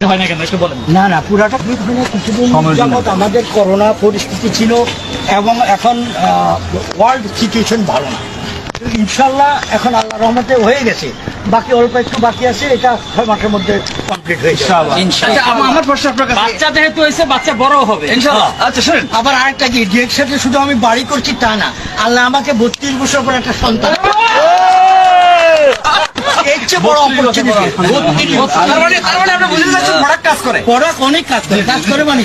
হয় না কেন একটু বলেন। না না পুরাটা ঠিক হয় না, কিছুদিন যাবত আমাদের করোনা পরিস্থিতি ছিল এবং এখন ওয়ার্ল্ড সিচুয়েশন ভালো না। ইনশাল্লাহ এখন আল্লাহ রহমতে হয়ে গেছে, বাকি অল্প একটু বাকি আছে, এটা 6 মাসের মধ্যে কমপ্লিট হয়ে যাবে আচ্ছা, আমার প্রশ্ন আপনার কাছে, বাচ্চা যেহেতু হয়েছে বাচ্চা বড় হবে ইনশাআল্লাহ। আচ্ছা শুনুন, আবার আরেকটা কি, ডিএক্স সাথে শুধু আমি বাড়ি করছি তা না, আল্লাহ আমাকে 32 বছর পর একটা সন্তান, এর চেয়ে বড় অপরচুনিটি। তার মানে আপনি বুঝতে পারছেন প্রোডাক্ট কাজ করে। প্রোডাক্ট অনেক কাজ করে, কাজ করে মানে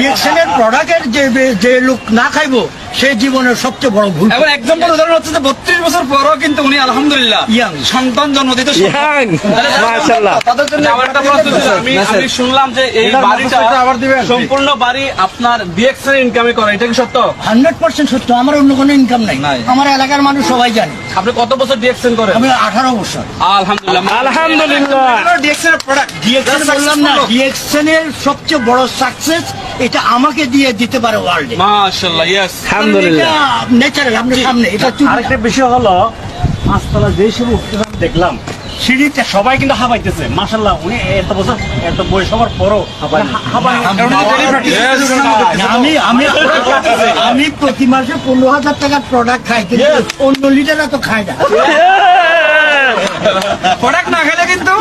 ডিএক্সের প্রোডাক্টের যে লোক না খাইবো সে জীবনের সবচেয়ে বড় ভুল। এবার এক্সাম্পল উদাহরণ হচ্ছে যে 32 বছর পরও কিন্তু উনি আলহামদুলিল্লাহ Young। সন্তান জন্ম দিতে সক্ষম। মাশাআল্লাহ। তাদের জন্য আমার একটা প্রশ্ন ছিল, আমি শুনলাম যে এই বাড়িটা সম্পূর্ণ বাড়ি আপনার ডিএক্স এর ইনকামে করে, এটা কি সত্য? 100% সত্য। আমার অন্য কোনো ইনকাম নাই, নাই। আমার এলাকার মানুষ সবাই জানে। আপনি কত বছর ডিএক্স করেন? আমি 18 বছর। আলহামদুলিল্লাহ আলহামদুলিল্লাহ। ডিএক্স এর প্রোডাক্ট ডিএক্সএন বললাম না, ডিএক্সএন এর সবচেয়ে বড় সাকসেস এটা আমাকে দিয়ে দিতে পারে ওয়ার্ল্ডে। মাশাআল্লাহ, ইয়েস। আলহামদুলিল্লাহ। নেচারাল আপনার সামনে, এটা আরেকটা বিষয় হলো পাঁচতলা যে সব উঠতে দেখলাম সিঁড়িতে সবাই কিন্তু হাবাইতেছে। মাশাআল্লাহ, উনি এত বছর এত বয়স হওয়ার পরও আমি প্রতি মাসে 15,000 টাকার প্রোডাক্ট খাই, কিন্তু অন্য লিডাররা তো খায় না। প্রোডাক্ট না খেলে কিন্তু